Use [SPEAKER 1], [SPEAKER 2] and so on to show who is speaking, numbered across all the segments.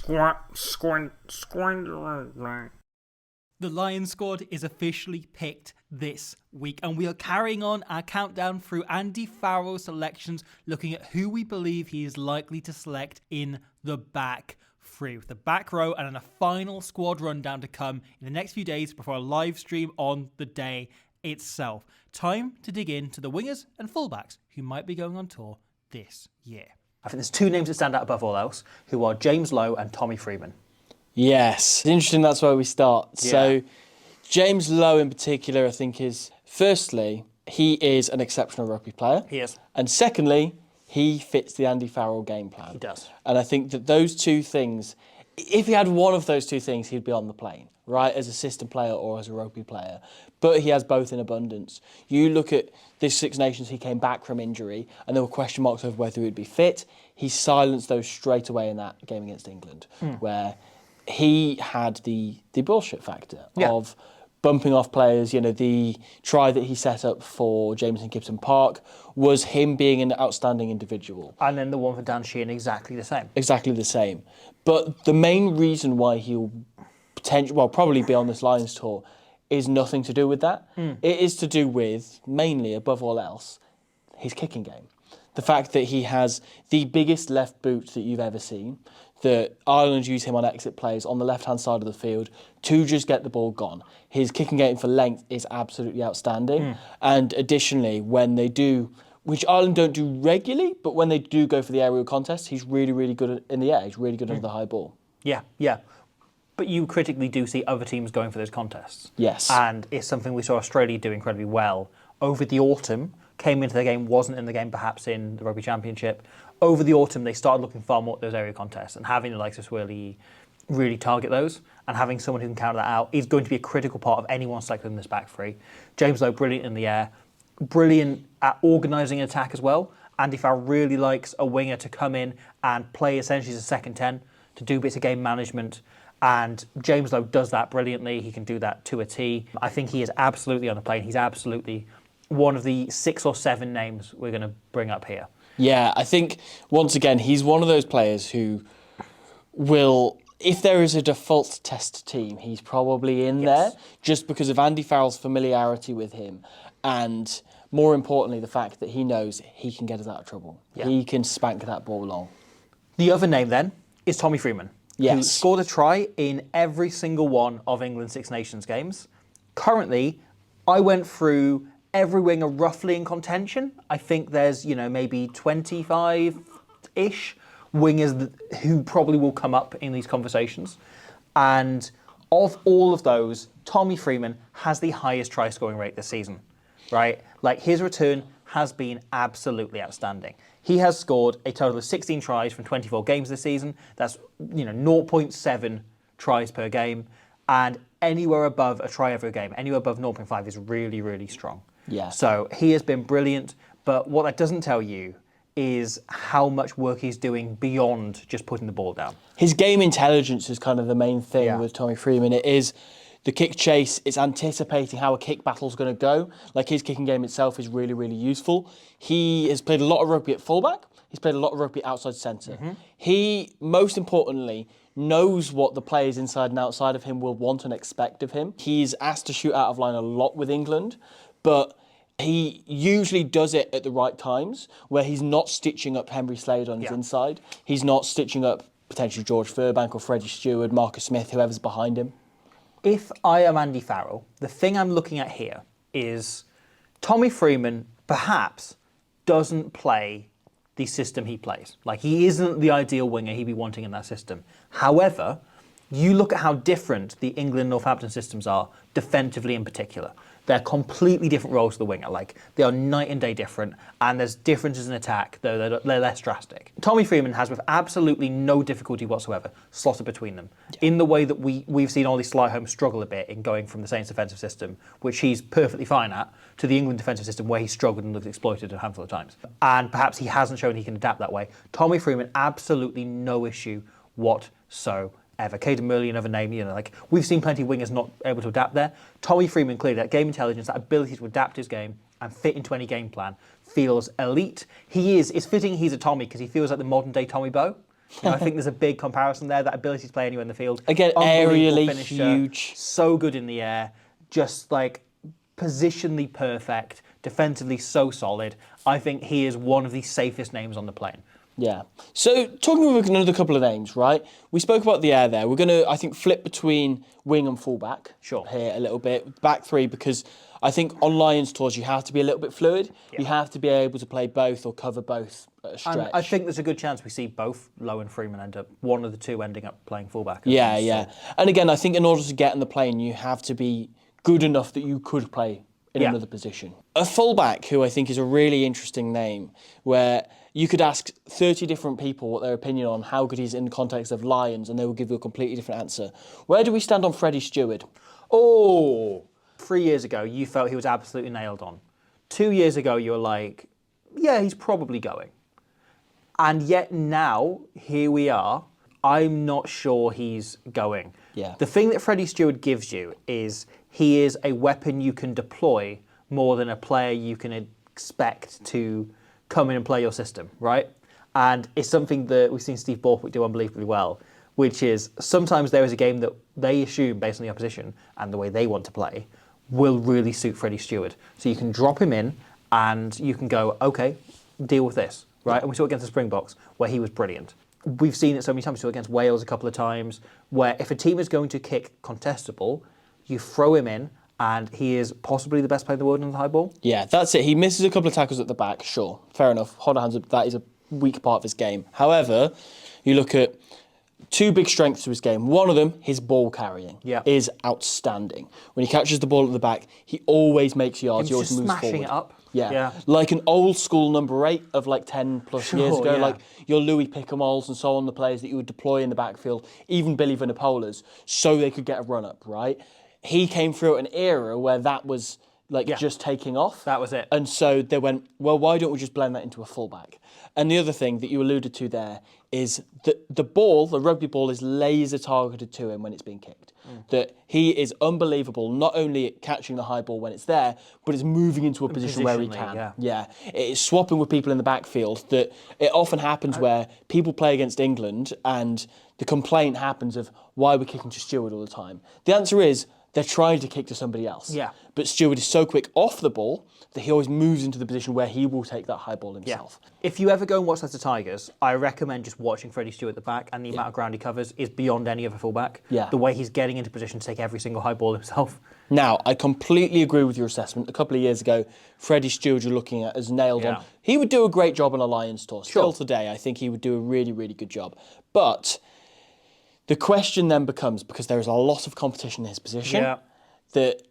[SPEAKER 1] The Lions squad is officially picked this week, and we are carrying on our countdown through Andy Farrell's selections, looking at who we believe he is likely to select in the back three, with the back row and then a final squad rundown to come in the next few days before a live stream on the day itself. Time to dig into the wingers and fullbacks who might be going on tour this year. I think there's two names that stand out above all else, who are James Lowe and Tommy Freeman.
[SPEAKER 2] Yes, it's interesting that's where we start.
[SPEAKER 1] Yeah.
[SPEAKER 2] So James Lowe in particular, I think is, firstly, he is an exceptional rugby player.
[SPEAKER 1] He is.
[SPEAKER 2] And secondly, he fits the Andy Farrell game plan.
[SPEAKER 1] He does.
[SPEAKER 2] And I think that those two things, if he had one of those two things, he'd be on the plane, right, as a system player or as a rugby player. But he has both in abundance. You look at this Six Nations, he came back from injury, and there were question marks over whether he would be fit. He silenced those straight away in that game against England, where he had the bullshit factor of bumping off players. You know, the try that he set up for Jameson Gibson Park was him being an outstanding individual.
[SPEAKER 1] And then the one for Dan Sheehan, exactly the same.
[SPEAKER 2] Exactly the same. But the main reason why he'll probably be on this Lions tour is nothing to do with that. It is to do with, mainly, above all else, his kicking game. The fact that he has the biggest left boot that you've ever seen, that Ireland use him on exit plays on the left-hand side of the field to just get the ball gone. His kicking game for length is absolutely outstanding. And additionally, when they do, which Ireland don't do regularly, but when they do go for the aerial contest, he's really, really good in the air. He's really good under the high ball.
[SPEAKER 1] Yeah. But you critically do see other teams going for those contests.
[SPEAKER 2] Yes.
[SPEAKER 1] And it's something we saw Australia do incredibly well over the autumn. Came into the game, wasn't in the game perhaps in the Rugby Championship. Over the autumn, they started looking far more at those area contests, and having the likes of Swirly really target those, and having someone who can counter that out is going to be a critical part of anyone selected in this back three. James Lowe, brilliant in the air, brilliant at organising an attack as well. Andy Farrell really likes a winger to come in and play essentially as a second 10, to do bits of game management, and James Lowe does that brilliantly. He can do that to a T. I think he is absolutely on the plane. He's absolutely one of the 6 or 7 names we're going to bring up here.
[SPEAKER 2] Yeah, I think, once again, he's one of those players who will, if there is a default test team, he's probably in there, just because of Andy Farrell's familiarity with him, and more importantly, the fact that he knows he can get us out of trouble. Yeah. He can spank that ball long. The
[SPEAKER 1] other name, then, is Tommy Freeman, who scored a try in every single one of England's Six Nations games. Currently, I went through every winger roughly in contention. I think there's, maybe 25-ish wingers who probably will come up in these conversations. And of all of those, Tommy Freeman has the highest try scoring rate this season, right? Like, his return has been absolutely outstanding. He has scored a total of 16 tries from 24 games this season. That's, 0.7 tries per game. And anywhere above a try every game, anywhere above 0.5 is really, really strong.
[SPEAKER 2] Yeah.
[SPEAKER 1] So he has been brilliant, but what that doesn't tell you is how much work he's doing beyond just putting the ball down.
[SPEAKER 2] His game intelligence is kind of the main thing with Tommy Freeman. It is the kick chase, it's anticipating how a kick battle's going to go. Like, his kicking game itself is really, really useful. He has played a lot of rugby at fullback. He's played a lot of rugby outside centre. He, most importantly, knows what the players inside and outside of him will want and expect of him. He's asked to shoot out of line a lot with England, but he usually does it at the right times, where he's not stitching up Henry Slade on his inside. He's not stitching up potentially George Furbank or Freddie Stewart, Marcus Smith, whoever's behind him.
[SPEAKER 1] If I am Andy Farrell, the thing I'm looking at here is Tommy Freeman perhaps doesn't play the system he plays. Like, he isn't the ideal winger he'd be wanting in that system. However, you look at how different the England-Northampton systems are, defensively in particular. They're completely different roles to the winger. Like, they are night and day different, and there's differences in attack, though they're less drastic. Tommy Freeman has, with absolutely no difficulty whatsoever, slotted between them, in the way that we've seen Ollie Slyholm struggle a bit in going from the Saints defensive system, which he's perfectly fine at, to the England defensive system, where he struggled and looked exploited a handful of times. And perhaps he hasn't shown he can adapt that way. Tommy Freeman, absolutely no issue whatsoever. Caden Murley, another name, we've seen plenty of wingers not able to adapt there. Tommy Freeman, clearly, that game intelligence, that ability to adapt his game and fit into any game plan, feels elite. It's fitting he's a Tommy, because he feels like the modern day Tommy Bowe. I think there's a big comparison there. That ability to play anywhere in the field.
[SPEAKER 2] Again,
[SPEAKER 1] Unbelievable
[SPEAKER 2] aerially
[SPEAKER 1] finisher,
[SPEAKER 2] huge.
[SPEAKER 1] so good in the air, just like positionally perfect, defensively so solid. I think he is one of the safest names on the plane.
[SPEAKER 2] Yeah. So talking about another couple of names, right? We spoke about the air there. We're going to, I think, flip between wing and fullback here a little bit. Back three, because I think on Lions tours you have to be a little bit fluid. Yeah. You have to be able to play both or cover both at a stretch. And
[SPEAKER 1] I think there's a good chance we see both Lowe and Freeman end up, one of the two ending up playing fullback.
[SPEAKER 2] Yeah. And again, I think in order to get in the plane, you have to be good enough that you could play in another position. A fullback, who I think is a really interesting name, where you could ask 30 different people what their opinion on how good he is in the context of Lions, and they will give you a completely different answer. Where do we stand on Freddie Stewart?
[SPEAKER 1] Oh, 3 years ago, you felt he was absolutely nailed on. 2 years ago, you were like, yeah, he's probably going. And yet now, here we are. I'm not sure he's going.
[SPEAKER 2] Yeah.
[SPEAKER 1] The thing that Freddie Stewart gives you is he is a weapon you can deploy more than a player you can expect to come in and play your system, right? And it's something that we've seen Steve Borthwick do unbelievably well, which is sometimes there is a game that they assume, based on the opposition and the way they want to play, will really suit Freddie Stewart. So you can drop him in and you can go, okay, deal with this, right? And we saw it against the Springboks, where he was brilliant. We've seen it so many times. We saw it against Wales a couple of times, where if a team is going to kick contestable, you throw him in, and he is possibly the best player in the world on the high ball.
[SPEAKER 2] Yeah, that's it. He misses a couple of tackles at the back, sure. Fair enough. Hold our hands up. That is a weak part of his game. However, you look at two big strengths to his game. One of them, his ball carrying, is outstanding. When he catches the ball at the back, he always makes yards. He always moves forward.
[SPEAKER 1] Smashing it up.
[SPEAKER 2] Yeah. Like an old school number 8 of like 10 plus years ago, like your Louis Pickamoles and so on, the players that you would deploy in the backfield, even Billy Vunipolas, so they could get a run up, right? He came through an era where that was like just taking off.
[SPEAKER 1] That was it.
[SPEAKER 2] And so they went, well, why don't we just blend that into a fullback? And the other thing that you alluded to there is that the ball, the rugby ball, is laser targeted to him when it's being kicked. That he is unbelievable, not only at catching the high ball when it's there, but it's moving into a position where he can. Yeah. It's swapping with people in the backfield. That it often happens where people play against England and the complaint happens of why we're kicking to Stewart all the time. The answer is they're trying to kick to somebody else. Yeah. But Stewart is so quick off the ball that he always moves into the position where he will take that high ball himself.
[SPEAKER 1] Yeah. If you ever go and watch the Tigers, I recommend just watching Freddie Stewart at the back, and the amount of ground he covers is beyond any other fullback.
[SPEAKER 2] Yeah.
[SPEAKER 1] The way he's getting into position to take every single high ball himself.
[SPEAKER 2] Now, I completely agree with your assessment. A couple of years ago, Freddie Stewart you're looking at as nailed on. He would do a great job on a Lions tour. Still today, I think he would do a really, really good job. But the question then becomes, because there is a lot of competition in his position, that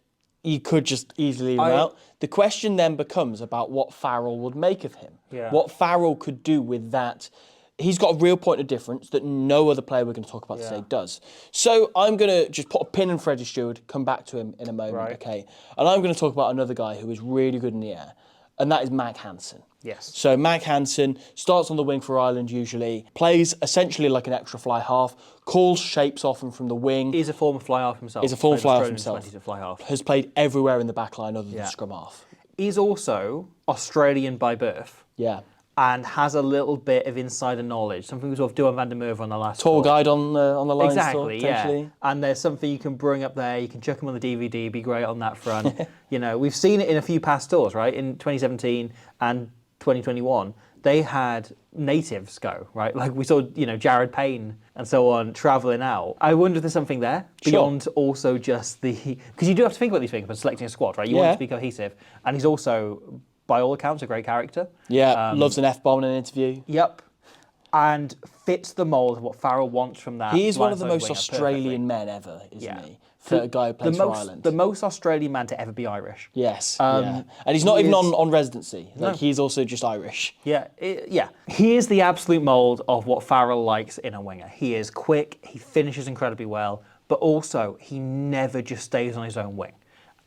[SPEAKER 2] you could just easily leave him out. The question then becomes about what Farrell would make of him. What Farrell could do with that. He's got a real point of difference that no other player we're going to talk about today does. So I'm going to just put a pin in Freddie Stewart, come back to him in a moment, okay? And I'm going to talk about another guy who is really good in the air, and that is Mac Hansen.
[SPEAKER 1] Yes.
[SPEAKER 2] So Mac Hansen starts on the wing for Ireland usually, plays essentially like an extra fly half, calls shapes often from the wing.
[SPEAKER 1] He's a former fly half himself.
[SPEAKER 2] He's a former fly half himself.
[SPEAKER 1] Fly half.
[SPEAKER 2] Has played everywhere in the back line other than scrum half.
[SPEAKER 1] He's also Australian by birth.
[SPEAKER 2] Yeah.
[SPEAKER 1] And has a little bit of insider knowledge, something we sort of Duan van der Merwe on the last
[SPEAKER 2] tour guide on the Lions tour,
[SPEAKER 1] potentially. And there's something you can bring up there. You can chuck him on the DVD, be great on that front. You know, we've seen it in a few past tours, right? In 2017 and 2021, they had natives go, right? Like we saw, you know, Jared Payne and so on travelling out. I wonder if there's something there beyond also just the... Because you do have to think about these things when selecting a squad, right? You want it to be cohesive. And he's also, by all accounts, a great character.
[SPEAKER 2] Yeah, loves an F-bomb in an interview.
[SPEAKER 1] Yep. And fits the mould of what Farrell wants from that.
[SPEAKER 2] He is one of the most Australian men ever, isn't he? For a guy who plays for Ireland.
[SPEAKER 1] The most Australian man to ever be Irish.
[SPEAKER 2] Yes, And he's not even on residency. Like, he's also just Irish.
[SPEAKER 1] Yeah. He is the absolute mould of what Farrell likes in a winger. He is quick, he finishes incredibly well, but also he never just stays on his own wing.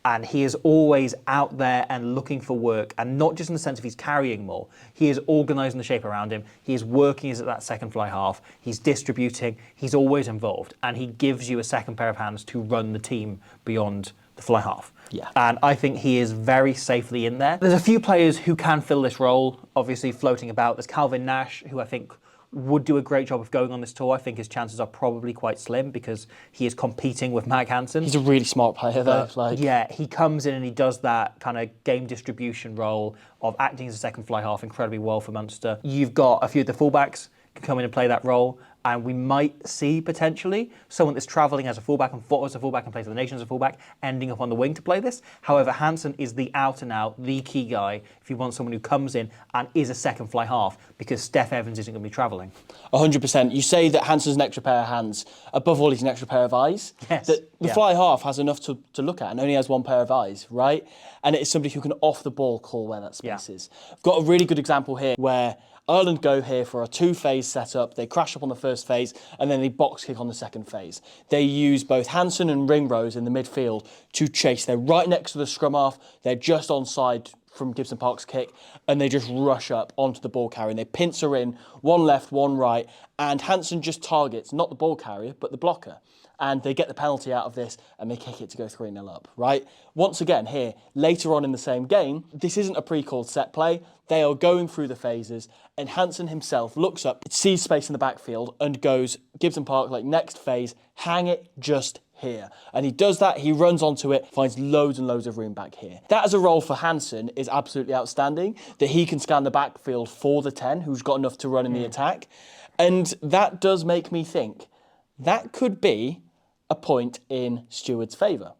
[SPEAKER 1] And he is always out there and looking for work, and not just in the sense of he's carrying more. He is organising the shape around him. He is working as that second fly half. He's distributing. He's always involved, and he gives you a second pair of hands to run the team beyond the fly half.
[SPEAKER 2] Yeah.
[SPEAKER 1] And I think he is very safely in there. There's a few players who can fill this role, obviously floating about. There's Calvin Nash, who I think would do a great job of going on this tour. I think his chances are probably quite slim because he is competing with Mag Hansen.
[SPEAKER 2] He's a really smart player, though.
[SPEAKER 1] Yeah, he comes in and he does that kind of game distribution role of acting as a second fly half incredibly well for Munster. You've got a few of the fullbacks can come in and play that role, and we might see potentially someone that's travelling as a fullback and fought as a fullback and plays for the nation as a fullback ending up on the wing to play this. However, Hansen is the out and out, the key guy if you want someone who comes in and is a second fly half because Steph Evans isn't going to be travelling.
[SPEAKER 2] 100%. You say that Hansen's an extra pair of hands. Above all, he's an extra pair of eyes.
[SPEAKER 1] Yes.
[SPEAKER 2] The fly half has enough to look at and only has one pair of eyes, right? And it is somebody who can off the ball call where that space is. I've got a really good example here where Ireland go here for a two-phase setup. They crash up on the first phase and then they box kick on the second phase. They use both Hansen and Ringrose in the midfield to chase. They're right next to the scrum half. They're just onside from Gibson Park's kick and they just rush up onto the ball carrier and they pincer in one left, one right, and Hansen just targets not the ball carrier but the blocker. And they get the penalty out of this and they kick it to go 3-0 up, right? Once again, here, later on in the same game, this isn't a pre-called set play. They are going through the phases and Hansen himself looks up, sees space in the backfield and goes, Gibson Park, like next phase, hang it just here. And he does that, he runs onto it, finds loads and loads of room back here. That as a role for Hansen is absolutely outstanding, that he can scan the backfield for the 10, who's got enough to run in the attack. And that does make me think that could be a point in Stewart's favour.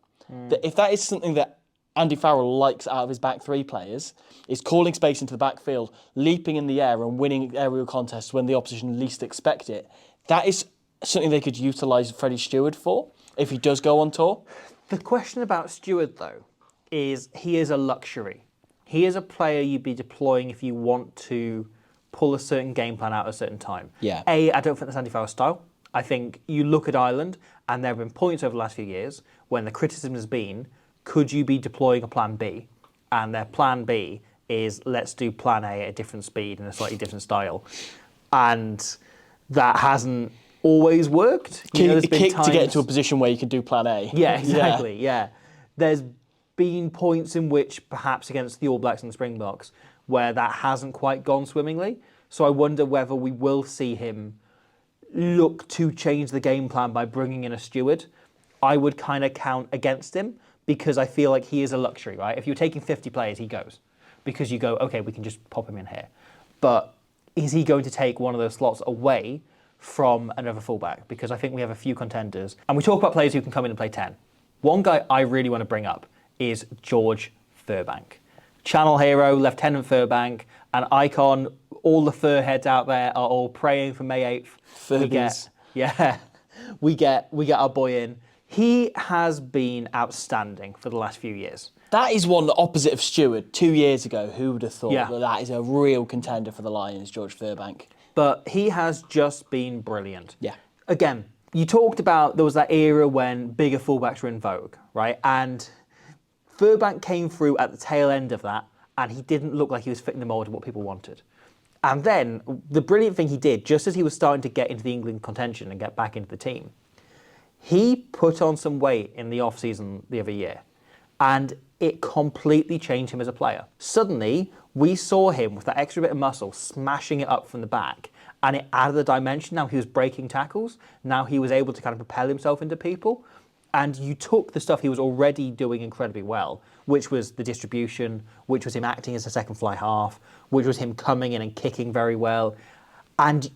[SPEAKER 2] That if that is something that Andy Farrell likes out of his back three players, is calling space into the backfield, leaping in the air and winning aerial contests when the opposition least expect it, that is something they could utilise Freddie Stewart for if he does go on tour.
[SPEAKER 1] The question about Stewart, though, is he is a luxury. He is a player you'd be deploying if you want to pull a certain game plan out at a certain time.
[SPEAKER 2] Yeah.
[SPEAKER 1] I don't think that's Andy Farrell's style. I think you look at Ireland, and there have been points over the last few years when the criticism has been, could you be deploying a plan B? And their plan B is, let's do plan A at a different speed and a slightly different style. And that hasn't always worked.
[SPEAKER 2] There's been kick to get into a position where you can do plan A.
[SPEAKER 1] Yeah, exactly, yeah. There's been points in which, perhaps against the All Blacks and the Springboks, where that hasn't quite gone swimmingly. So I wonder whether we will see him look to change the game plan by bringing in a Stewart. I would kind of count against him because I feel like he is a luxury, right? If you're taking 50 players, he goes. Because you go, okay, we can just pop him in here. But is he going to take one of those slots away from another fullback? Because I think we have a few contenders. And we talk about players who can come in and play 10. One guy I really want to bring up is George Furbank. Channel hero, Lieutenant Furbank, an icon. All the fur heads out there are all praying for May 8th.
[SPEAKER 2] Furbies.
[SPEAKER 1] We get our boy in. He has been outstanding for the last few years.
[SPEAKER 2] That is one, the opposite of Stewart. 2 years ago, who would have thought that is a real contender for the Lions, George Furbank.
[SPEAKER 1] But he has just been brilliant.
[SPEAKER 2] Yeah.
[SPEAKER 1] Again, you talked about there was that era when bigger fullbacks were in vogue, right? And Furbank came through at the tail end of that, and he didn't look like he was fitting the mould of what people wanted. And then the brilliant thing he did, just as he was starting to get into the England contention and get back into the team, he put on some weight in the off-season the other year, and it completely changed him as a player. Suddenly, we saw him with that extra bit of muscle smashing it up from the back, and it added the dimension. Now he was breaking tackles. Now he was able to kind of propel himself into people. And you took the stuff he was already doing incredibly well, which was the distribution, which was him acting as a second fly half, which was him coming in and kicking very well, and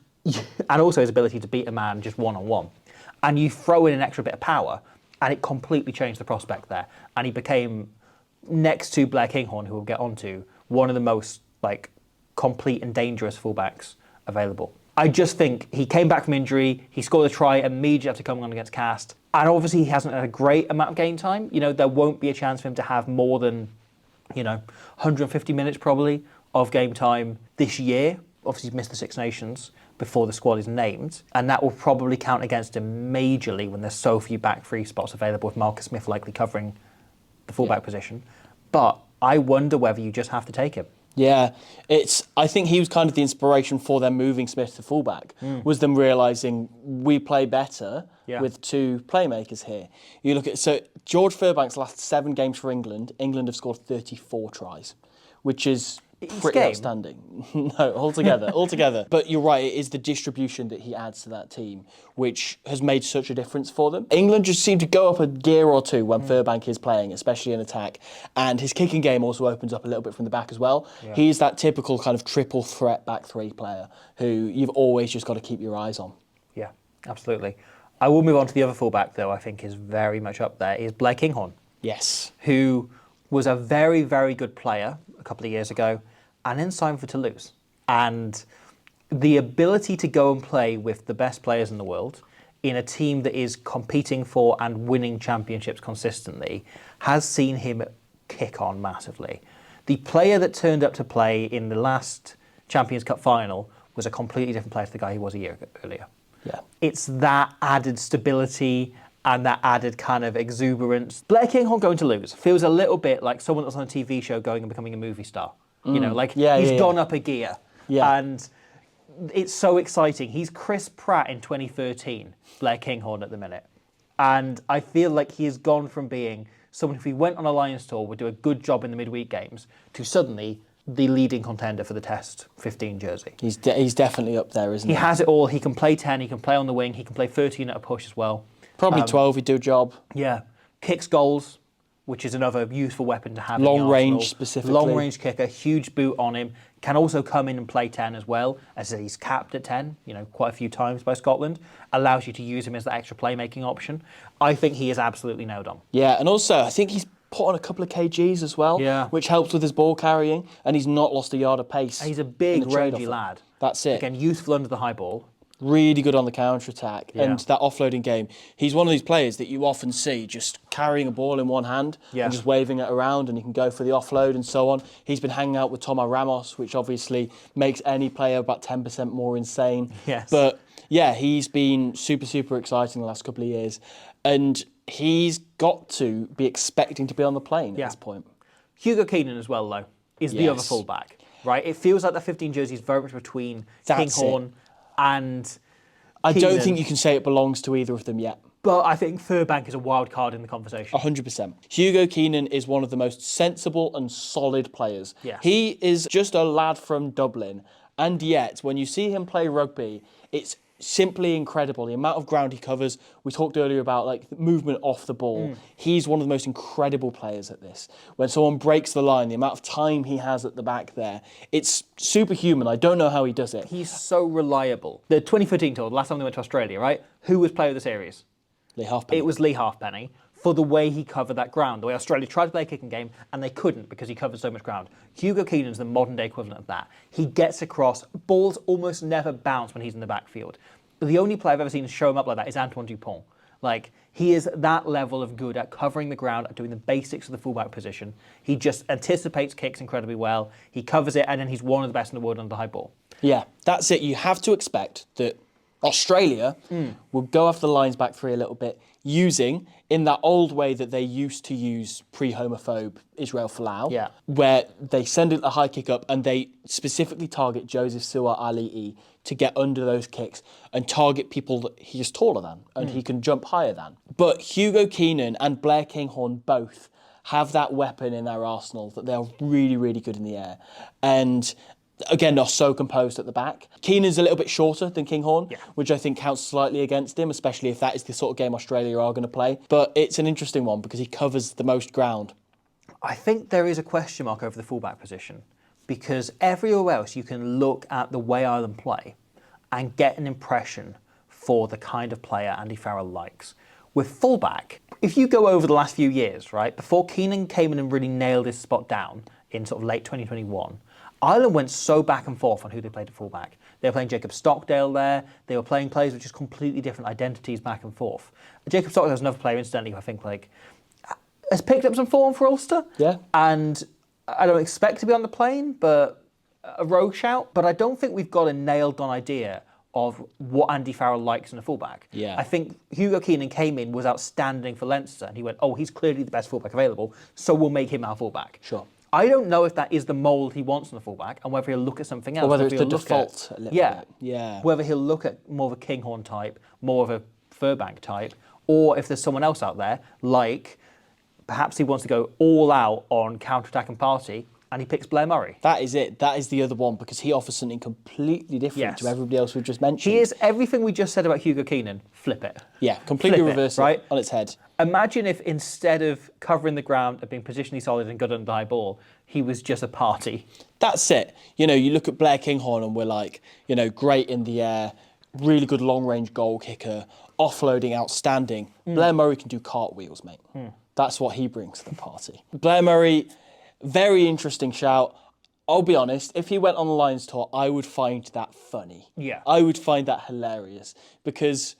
[SPEAKER 1] also his ability to beat a man just one-on-one. And you throw in an extra bit of power, and it completely changed the prospect there. And he became, next to Blair Kinghorn, who we'll get onto, one of the most complete and dangerous fullbacks available. I just think he came back from injury, he scored a try immediately after coming on against Cast, and obviously he hasn't had a great amount of game time. There won't be a chance for him to have more than, 150 minutes probably of game time this year. Obviously he's missed the Six Nations before the squad is named, and that will probably count against him majorly when there's so few back free spots available, with Marcus Smith likely covering the fullback position. But I wonder whether you just have to take him.
[SPEAKER 2] Yeah, I think he was kind of the inspiration for them moving Smith to fullback, was them realising we play better with two playmakers here. You look at, so George Furbank's last 7 games for England have scored 34 tries, which is pretty outstanding. No, altogether. But you're right, it is the distribution that he adds to that team which has made such a difference for them. England just seem to go up a gear or two when Fullback is playing, especially in attack. And his kicking game also opens up a little bit from the back as well. Yeah. He's that typical kind of triple threat back three player who you've always just got to keep your eyes on.
[SPEAKER 1] Yeah, absolutely. I will move on to the other fullback, though, I think is very much up there, is Blair Kinghorn.
[SPEAKER 2] Yes.
[SPEAKER 1] Who was a very, very good player a couple of years ago and then signed for Toulouse. And the ability to go and play with the best players in the world in a team that is competing for and winning championships consistently has seen him kick on massively. The player that turned up to play in the last Champions Cup final was a completely different player to the guy he was a year earlier.
[SPEAKER 2] Yeah.
[SPEAKER 1] It's that added stability and that added kind of exuberance. Blair Kinghorn going to lose feels a little bit like someone that's on a TV show going and becoming a movie star. You know, like he's gone up a gear.
[SPEAKER 2] Yeah.
[SPEAKER 1] And it's so exciting. He's Chris Pratt in 2013, Blair Kinghorn at the minute. And I feel like he has gone from being someone who, if he went on a Lions tour, would do a good job in the midweek games, to suddenly the leading contender for the Test 15 jersey.
[SPEAKER 2] He's definitely up there, isn't he?
[SPEAKER 1] He has it all. He can play 10, he can play on the wing, he can play 13 at a push as well.
[SPEAKER 2] Probably 12, he'd do a job.
[SPEAKER 1] Yeah. Kicks goals, which is another useful weapon to have.
[SPEAKER 2] Long
[SPEAKER 1] in the
[SPEAKER 2] range,
[SPEAKER 1] arsenal.
[SPEAKER 2] specifically.
[SPEAKER 1] Long range kicker, huge boot on him. Can also come in and play 10 as well, as he's capped at 10, you know, quite a few times by Scotland. Allows you to use him as that extra playmaking option. I think he is absolutely nailed on.
[SPEAKER 2] Yeah, and also I think he's put on a couple of kgs as well, which helps with his ball carrying, and he's not lost a yard of pace.
[SPEAKER 1] He's a big, rangy lad.
[SPEAKER 2] That's it.
[SPEAKER 1] Again, useful under the high ball.
[SPEAKER 2] Really good on the counter-attack. And that offloading game, he's one of these players that you often see just carrying a ball in one hand and just waving it around, and he can go for the offload and so on. He's been hanging out with Tomas Ramos, which obviously makes any player about 10% more insane.
[SPEAKER 1] Yes.
[SPEAKER 2] But yeah, he's been super, super exciting the last couple of years. And he's got to be expecting to be on the plane at this point.
[SPEAKER 1] Hugo Keenan as well, though, is the other fullback, right? It feels like the 15 jersey is very much between Kinghorn and
[SPEAKER 2] I
[SPEAKER 1] Keenan.
[SPEAKER 2] don't think you can say it belongs to either of them yet.
[SPEAKER 1] But I think Fullback is a wild card in the conversation.
[SPEAKER 2] 100%. Hugo Keenan is one of the most sensible and solid players.
[SPEAKER 1] Yeah.
[SPEAKER 2] He is just a lad from Dublin, and yet when you see him play rugby, it's simply incredible. The amount of ground he covers. We talked earlier about like movement off the ball. He's one of the most incredible players at this. When someone breaks the line, the amount of time he has at the back there, it's superhuman. I don't know how he does it.
[SPEAKER 1] He's so reliable. The 2013 tour, the last time they went to Australia, right? Who was player of the series?
[SPEAKER 2] Lee Halfpenny.
[SPEAKER 1] It was Lee Halfpenny, for the way he covered that ground. The way Australia tried to play a kicking game and they couldn't because he covered so much ground. Hugo Keenan's the modern day equivalent of that. He gets across. Balls almost never bounce when he's in the backfield. The only player I've ever seen show him up like that is Antoine Dupont. Like, he is that level of good at covering the ground, at doing the basics of the fullback position. He just anticipates kicks incredibly well. He covers it, and then he's one of the best in the world on the high ball.
[SPEAKER 2] Yeah, that's it. You have to expect that Australia will go after the lines back three a little bit, using in that old way that they used to use pre-homophobe Israel Folau, where they send a high kick up and they specifically target Joseph Su'a Ali'i to get under those kicks and target people that he is taller than and he can jump higher than. But Hugo Keenan and Blair Kinghorn both have that weapon in their arsenal that they're really, really good in the air. And again, they're so composed at the back. Keenan's a little bit shorter than Kinghorn, which I think counts slightly against him, especially if that is the sort of game Australia are going to play. But it's an interesting one because he covers the most ground.
[SPEAKER 1] I think there is a question mark over the fullback position because everywhere else you can look at the way Ireland play and get an impression for the kind of player Andy Farrell likes. With fullback, if you go over the last few years, right, before Keenan came in and really nailed his spot down in sort of late 2021, Ireland went so back and forth on who they played at fullback. They were playing Jacob Stockdale there. They were playing players with just completely different identities back and forth. Jacob Stockdale is another player, incidentally, who I think has picked up some form for Ulster.
[SPEAKER 2] Yeah.
[SPEAKER 1] And I don't expect to be on the plane, but a rogue shout. But I don't think we've got a nailed-on idea of what Andy Farrell likes in a fullback.
[SPEAKER 2] Yeah.
[SPEAKER 1] I think Hugo Keenan came in, was outstanding for Leinster, and he went, oh, he's clearly the best fullback available, so we'll make him our fullback.
[SPEAKER 2] Sure.
[SPEAKER 1] I don't know if that is the mould he wants in the fullback and whether he'll look at something else.
[SPEAKER 2] Or whether it's the default a little bit. Yeah.
[SPEAKER 1] Whether he'll look at more of a Kinghorn type, more of a Furbank type, or if there's someone else out there, like perhaps he wants to go all out on counter-attack and party, and he picks Blair Murray.
[SPEAKER 2] That is it. That is the other one, because he offers something completely different to everybody else we've just mentioned.
[SPEAKER 1] He is everything we just said about Hugo Keenan. Flip it.
[SPEAKER 2] Yeah, completely reverse it,
[SPEAKER 1] right?
[SPEAKER 2] On its head.
[SPEAKER 1] Imagine if instead of covering the ground and being positionally solid and good under the high ball, he was just a party.
[SPEAKER 2] That's it. You know, you look at Blair Kinghorn and we're like, you know, great in the air, really good long-range goal kicker, offloading outstanding. Blair Murray can do cartwheels, mate. That's what he brings to the party. Blair Murray, very interesting shout. I'll be honest, if he went on the Lions tour, I would find that funny.
[SPEAKER 1] Yeah.
[SPEAKER 2] I would find that hilarious, because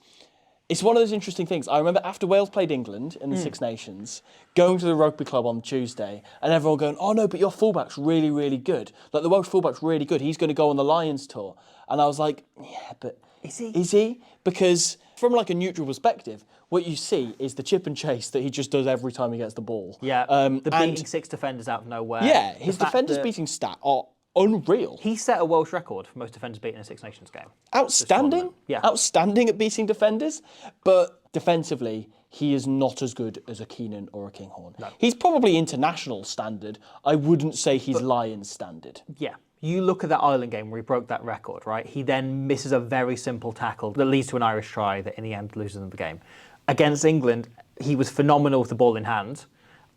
[SPEAKER 2] it's one of those interesting things. I remember after Wales played England in the Six Nations, going to the rugby club on Tuesday, and everyone going, oh no, but your fullback's really, really good. Like, the Welsh fullback's really good. He's going to go on the Lions tour. And I was like, yeah, but
[SPEAKER 1] Is he?
[SPEAKER 2] Is he? Because from like a neutral perspective, what you see is the chip and chase that he just does every time he gets the ball.
[SPEAKER 1] Yeah, the beating 6 defenders out of nowhere.
[SPEAKER 2] Yeah, his defenders beating stat are unreal.
[SPEAKER 1] He set a Welsh record for most defenders beaten in a Six Nations game.
[SPEAKER 2] Outstanding.
[SPEAKER 1] Yeah.
[SPEAKER 2] Outstanding at beating defenders. But defensively, he is not as good as a Keenan or a Kinghorn.
[SPEAKER 1] No.
[SPEAKER 2] He's probably international standard. I wouldn't say he's Lions standard.
[SPEAKER 1] Yeah. You look at that Ireland game where he broke that record, right? He then misses a very simple tackle that leads to an Irish try that in the end loses them the game. Against England, he was phenomenal with the ball in hand,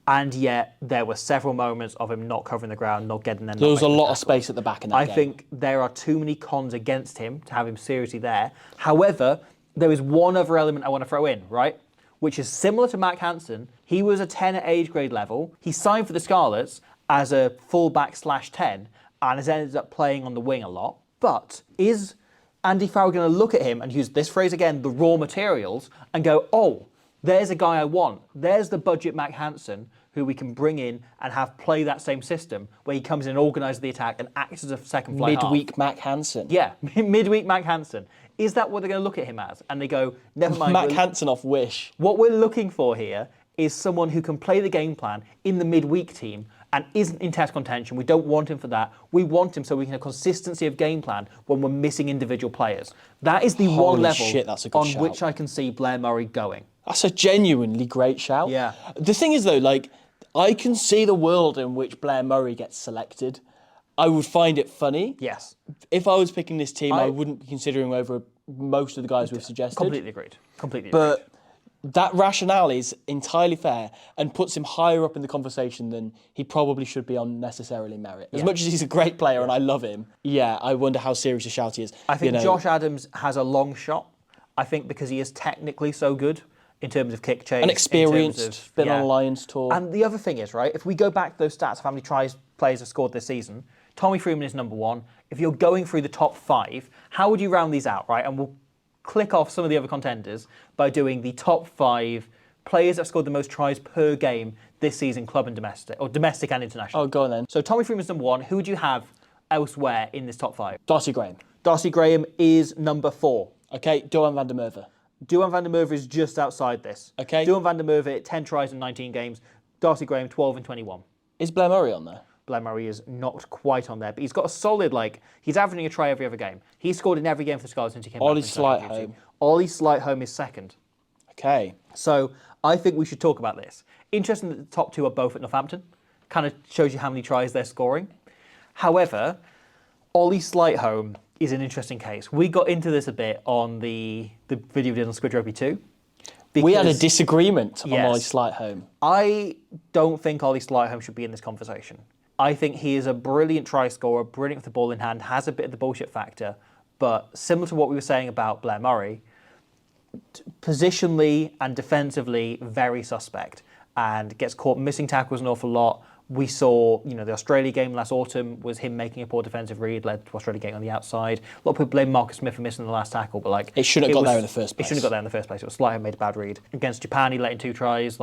[SPEAKER 1] and yet there were several moments of him not covering the ground, not getting there.
[SPEAKER 2] There was a lot of space at the back in that game.
[SPEAKER 1] I think there are too many cons against him to have him seriously there. However, there is one other element I want to throw in, right? Which is similar to Mac Hansen. He was a 10 at age grade level. He signed for the Scarlets as a fullback /10 and has ended up playing on the wing a lot. But is Andy Farrell going to look at him and use this phrase again, the raw materials, and go, oh, there's a guy I want. There's the budget Mac Hansen who we can bring in and have play that same system where he comes in and organises the attack and acts as a second fly half.
[SPEAKER 2] Midweek Mac Hansen.
[SPEAKER 1] Yeah, midweek Mac Hansen. Is that what they're going to look at him as? And they go, never mind.
[SPEAKER 2] Mac Hansen off Wish.
[SPEAKER 1] What we're looking for here is someone who can play the game plan in the midweek team and isn't in test contention. We don't want him for that. We want him so we can have consistency of game plan when we're missing individual players. That is the one level
[SPEAKER 2] that's a good
[SPEAKER 1] on
[SPEAKER 2] shout.
[SPEAKER 1] which I can see Blair Murray going.
[SPEAKER 2] That's a genuinely great shout.
[SPEAKER 1] Yeah.
[SPEAKER 2] The thing is, though, like, I can see the world in which Blair Murray gets selected. I would find it funny.
[SPEAKER 1] Yes.
[SPEAKER 2] If I was picking this team, I wouldn't be considering over most of the guys we've suggested.
[SPEAKER 1] Completely agreed. Completely agreed.
[SPEAKER 2] But that rationale is entirely fair and puts him higher up in the conversation than he probably should be on necessarily merit. As much as he's a great player and I love him, I wonder how serious a shout he is.
[SPEAKER 1] I think Josh Adams has a long shot. I think because he is technically so good in terms of kick chase.
[SPEAKER 2] And experienced, been on a Lions tour.
[SPEAKER 1] And the other thing is, right, if we go back to those stats of how many tries players have scored this season, Tommy Freeman is number 1. If you're going through the top 5, how would you round these out, right? And we'll click off some of the other contenders by doing the top 5 players that scored the most tries per game this season, club and domestic, or domestic and international.
[SPEAKER 2] Oh, go on then.
[SPEAKER 1] So Tommy Freeman's number 1. Who would you have elsewhere in this top 5?
[SPEAKER 2] Darcy Graham.
[SPEAKER 1] Darcy Graham is number 4.
[SPEAKER 2] Okay, Doan van der Merwe.
[SPEAKER 1] Duan van der Merwe is just outside this.
[SPEAKER 2] Okay.
[SPEAKER 1] Duan van der Merwe, 10 tries in 19 games. Darcy Graham, 12 and 21.
[SPEAKER 2] Is Blair Murray on there?
[SPEAKER 1] Blair Murray is not quite on there, but he's got a solid, he's averaging a try every other game. He's scored in every game for the Scarlets since he came back.
[SPEAKER 2] Ollie Slightholme.
[SPEAKER 1] Ollie Slightholme is second.
[SPEAKER 2] Okay.
[SPEAKER 1] So I think we should talk about this. Interesting that the top 2 are both at Northampton. Kind of shows you how many tries they're scoring. However, Ollie Slightholme is an interesting case. We got into this a bit on the video we did on Squid Rugby 2.
[SPEAKER 2] We had a disagreement on
[SPEAKER 1] Yes.
[SPEAKER 2] Ollie Slightholme.
[SPEAKER 1] I don't think Ollie Slightholme should be in this conversation. I think he is a brilliant try scorer, brilliant with the ball in hand, has a bit of the bullshit factor, but similar to what we were saying about Blair Murray, positionally and defensively very suspect and gets caught missing tackles an awful lot. We saw, the Australia game last autumn was him making a poor defensive read, led to Australia getting on the outside. A lot of people blame Marcus Smith for missing the last tackle, but
[SPEAKER 2] it shouldn't have got there in the first place.
[SPEAKER 1] It shouldn't have got there in the first place. It was Slightholme made a bad read. Against Japan, he let in 2 tries.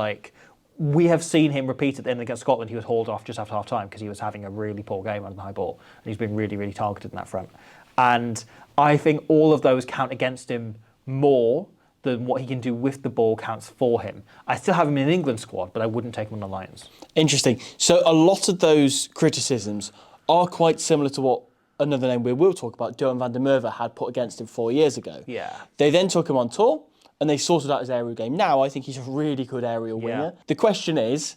[SPEAKER 1] We have seen him repeat it. Then against Scotland, he was hauled off just after half time because he was having a really poor game on the high ball, and he's been really, really targeted in that front. And I think all of those count against him more than what he can do with the ball counts for him. I still have him in an England squad, but I wouldn't take him on the Lions.
[SPEAKER 2] Interesting. So a lot of those criticisms are quite similar to what another name we will talk about, Doan van der Merwe, had put against him 4 years ago.
[SPEAKER 1] Yeah.
[SPEAKER 2] They then took him on tour and they sorted out his aerial game. Now I think he's a really good aerial winger. The question is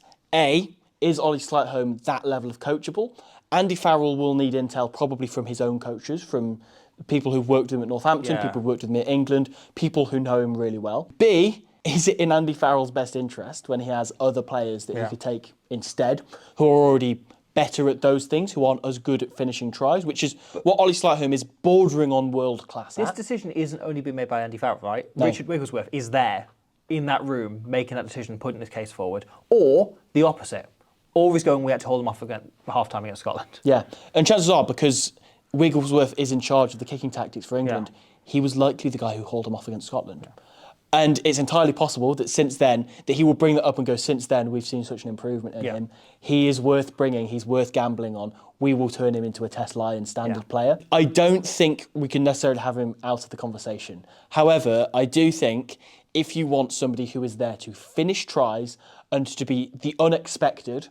[SPEAKER 2] is Ollie Slightholme that level of coachable? Andy Farrell will need intel probably from his own coaches, from people who've worked with him at Northampton, people who've worked with him at England, people who know him really well. B, is it in Andy Farrell's best interest when he has other players that he could take instead, who are already better at those things, who aren't as good at finishing tries, which is what Ollie Slightholme is bordering on world class
[SPEAKER 1] This
[SPEAKER 2] at.
[SPEAKER 1] decision isn't only being made by Andy Farrell, right?
[SPEAKER 2] No.
[SPEAKER 1] Richard Wigglesworth is there in that room making that decision, putting this case forward, or the opposite. Or he's going, we had to hold him off again half-time against Scotland.
[SPEAKER 2] Yeah, and chances are, because Wigglesworth is in charge of the kicking tactics for England, he was likely the guy who hauled him off against Scotland. Yeah. And it's entirely possible that since then, that he will bring that up and go, since then, we've seen such an improvement in him. He is worth bringing, he's worth gambling on. We will turn him into a Test Lions standard player. I don't think we can necessarily have him out of the conversation. However, I do think if you want somebody who is there to finish tries and to be the unexpected,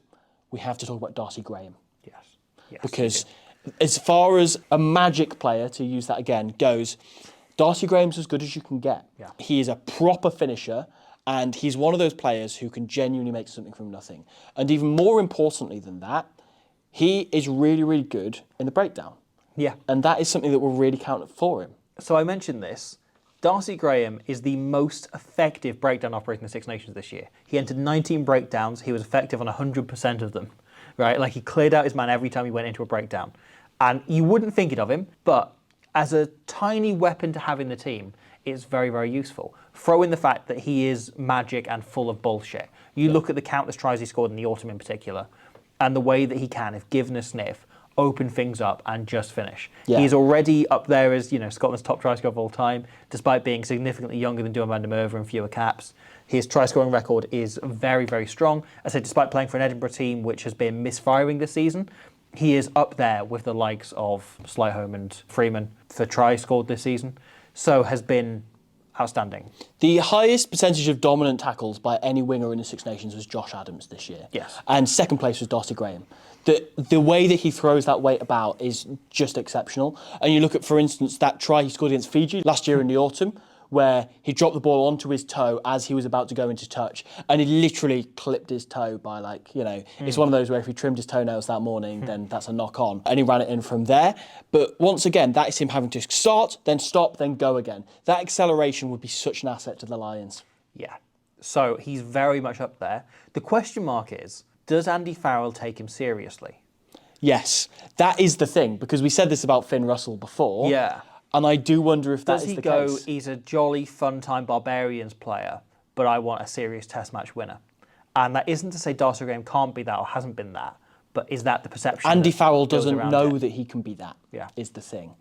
[SPEAKER 2] we have to talk about Darcy Graham.
[SPEAKER 1] Yes.
[SPEAKER 2] Because as far as a magic player, to use that again, goes, Darcy Graham's as good as you can get.
[SPEAKER 1] Yeah.
[SPEAKER 2] He is a proper finisher, and he's one of those players who can genuinely make something from nothing. And even more importantly than that, he is really, really good in the breakdown.
[SPEAKER 1] Yeah.
[SPEAKER 2] And that is something that will really count for him.
[SPEAKER 1] So I mentioned this. Darcy Graham is the most effective breakdown operator in the Six Nations this year. He entered 19 breakdowns. He was effective on 100% of them, right? Like, he cleared out his man every time he went into a breakdown. And you wouldn't think it of him, but as a tiny weapon to have in the team, it's very, very useful. Throw in the fact that he is magic and full of bullshit. You look at the countless tries he scored in the autumn in particular, and the way that he can, if given a sniff, open things up and just finish.
[SPEAKER 2] Yeah.
[SPEAKER 1] He's already up there as, Scotland's top try scorer of all time, despite being significantly younger than Duan van der Merwe and fewer caps. His try scoring record is very, very strong. I said, despite playing for an Edinburgh team which has been misfiring this season, he is up there with the likes of Slightholme and Freeman for tries scored this season. So has been outstanding.
[SPEAKER 2] The highest percentage of dominant tackles by any winger in the Six Nations was Josh Adams this year.
[SPEAKER 1] Yes.
[SPEAKER 2] And second place was Darcy Graham. The way that he throws that weight about is just exceptional. And you look at, for instance, that try he scored against Fiji last year in the autumn, where he dropped the ball onto his toe as he was about to go into touch, and he literally clipped his toe by it's one of those where if he trimmed his toenails that morning, then that's a knock on, and he ran it in from there. But once again, that is him having to start, then stop, then go again. That acceleration would be such an asset to the Lions.
[SPEAKER 1] Yeah. So he's very much up there. The question mark is, does Andy Farrell take him seriously?
[SPEAKER 2] Yes, that is the thing, because we said this about Finn Russell before.
[SPEAKER 1] Yeah.
[SPEAKER 2] And I do wonder if that
[SPEAKER 1] Does
[SPEAKER 2] is
[SPEAKER 1] he
[SPEAKER 2] the
[SPEAKER 1] go,
[SPEAKER 2] case.
[SPEAKER 1] he's a jolly, fun-time Barbarians player, but I want a serious Test match winner? And that isn't to say Darcy Graham can't be that or hasn't been that, but is that the perception?
[SPEAKER 2] Andy
[SPEAKER 1] that
[SPEAKER 2] Farrell
[SPEAKER 1] goes
[SPEAKER 2] doesn't
[SPEAKER 1] around
[SPEAKER 2] know
[SPEAKER 1] it?
[SPEAKER 2] that he can be that,
[SPEAKER 1] Yeah.
[SPEAKER 2] is the thing.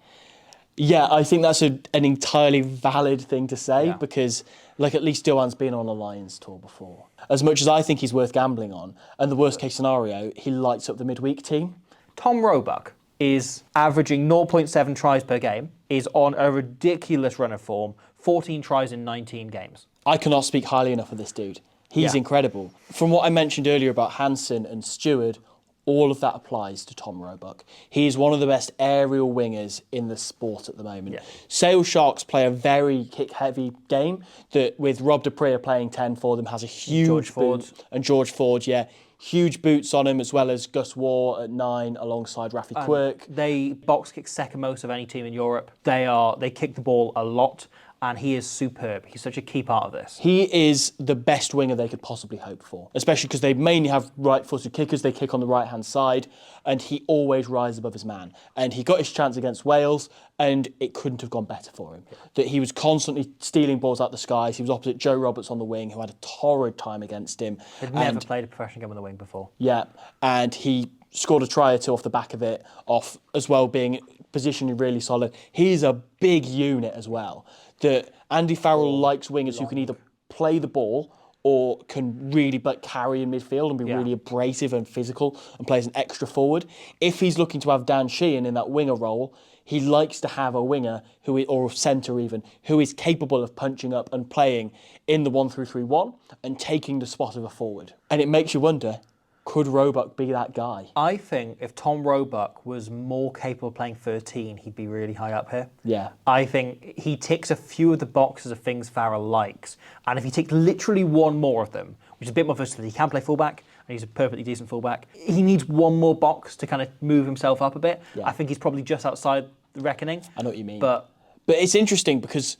[SPEAKER 2] Yeah, I think that's an entirely valid thing to say, because at least Duan's been on a Lions tour before. As much as I think he's worth gambling on, and the worst case scenario, he lights up the midweek team.
[SPEAKER 1] Tom Roebuck is averaging 0.7 tries per game, is on a ridiculous run of form, 14 tries in 19 games.
[SPEAKER 2] I cannot speak highly enough of this dude. He's incredible. From what I mentioned earlier about Hansen and Stewart, all of that applies to Tom Roebuck. He is one of the best aerial wingers in the sport at the moment. Yeah. Sale Sharks play a very kick-heavy game that, with Rob Dupree playing 10 for them, has a huge
[SPEAKER 1] George Ford.
[SPEAKER 2] And George Ford, huge boots on him, as well as Gus Waugh at 9 alongside Rafi Quirk.
[SPEAKER 1] They box kick second most of any team in Europe. They kick the ball a lot, and he is superb. He's such a key part of this.
[SPEAKER 2] He is the best winger they could possibly hope for, especially because they mainly have right-footed kickers. They kick on the right-hand side, and he always rises above his man. And he got his chance against Wales, and it couldn't have gone better for him. That he was constantly stealing balls out the skies. He was opposite Joe Roberts on the wing, who had a torrid time against him.
[SPEAKER 1] He'd never played a professional game on the wing before.
[SPEAKER 2] Yeah, and he scored a try or two off the back of it, off as well being positionally really solid. He's a big unit as well. That Andy Farrell likes wingers who can either play the ball or can really carry in midfield and be really abrasive and physical and play as an extra forward. If he's looking to have Dan Sheehan in that winger role, he likes to have a winger or a centre even, who is capable of punching up and playing in the 1-3-1 and taking the spot of a forward. And it makes you wonder, Could Roebuck be that guy?
[SPEAKER 1] I think if Tom Roebuck was more capable of playing 13, he'd be really high up here.
[SPEAKER 2] Yeah.
[SPEAKER 1] I think he ticks a few of the boxes of things Farrell likes. And if he ticked literally one more of them, which is a bit more versatile, he can play fullback, and he's a perfectly decent fullback. He needs one more box to kind of move himself up a bit.
[SPEAKER 2] Yeah.
[SPEAKER 1] I think he's probably just outside the reckoning.
[SPEAKER 2] I know what you mean.
[SPEAKER 1] But
[SPEAKER 2] it's interesting because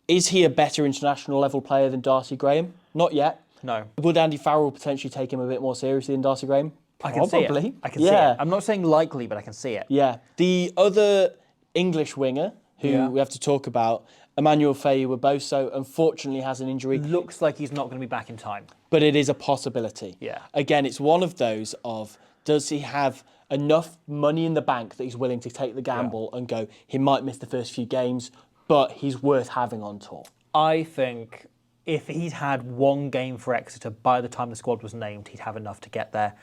[SPEAKER 2] is he a better international level player than Darcy Graham? Not yet.
[SPEAKER 1] no.
[SPEAKER 2] Would Andy Farrell potentially take him a bit more seriously than Darcy Graham?
[SPEAKER 1] I can see
[SPEAKER 2] Probably.
[SPEAKER 1] it. I can see it. I'm not saying likely, but I can see it.
[SPEAKER 2] Yeah. The other English winger who we have to talk about, Emmanuel Faye-Waboso, unfortunately has an injury.
[SPEAKER 1] Looks like he's not going to be back in time.
[SPEAKER 2] But it is a possibility.
[SPEAKER 1] Yeah.
[SPEAKER 2] Again, it's one of those of, does he have enough money in the bank that he's willing to take the gamble and go, he might miss the first few games, but he's worth having on tour?
[SPEAKER 1] I think if he'd had one game for Exeter by the time the squad was named, he'd have enough to get there.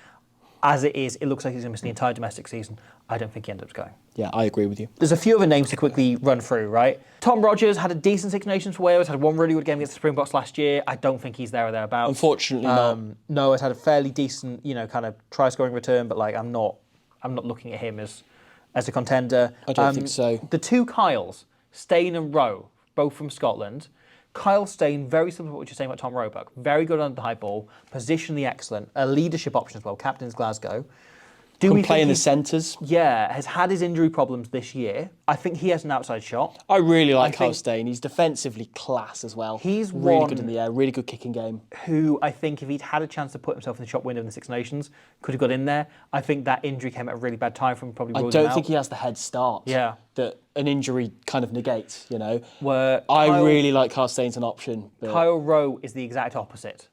[SPEAKER 1] As it is, it looks like he's going to miss the entire domestic season. I don't think he ends up going.
[SPEAKER 2] Yeah, I agree with you.
[SPEAKER 1] There's a few other names to quickly run through, right? Tom Rogers had a decent Six Nations for Wales, had one really good game against the Springboks last year. I don't think he's there or thereabouts.
[SPEAKER 2] Unfortunately not.
[SPEAKER 1] Noah's had a fairly decent, kind of try-scoring return, but I'm not looking at him as a contender.
[SPEAKER 2] I don't think so.
[SPEAKER 1] The two Kyles, Stain and Rowe, both from Scotland. Kyle Stain, very similar to what you're saying about Tom Roebuck. Very good under the high ball, positionally excellent, a leadership option as well, captain's Glasgow.
[SPEAKER 2] Can play in the centres.
[SPEAKER 1] Yeah, has had his injury problems this year. I think he has an outside shot.
[SPEAKER 2] I really like Kyle Stain. He's defensively class as well.
[SPEAKER 1] He's
[SPEAKER 2] really good in the air, really good kicking game.
[SPEAKER 1] Who I think if he'd had a chance to put himself in the shop window in the Six Nations, could have got in there. I think that injury came at a really bad time for him, probably.
[SPEAKER 2] I don't think he has the head start.
[SPEAKER 1] Yeah.
[SPEAKER 2] That an injury kind of negates,
[SPEAKER 1] Where
[SPEAKER 2] I really like Kyle Stain as an option. But
[SPEAKER 1] Kyle Rowe is the exact opposite.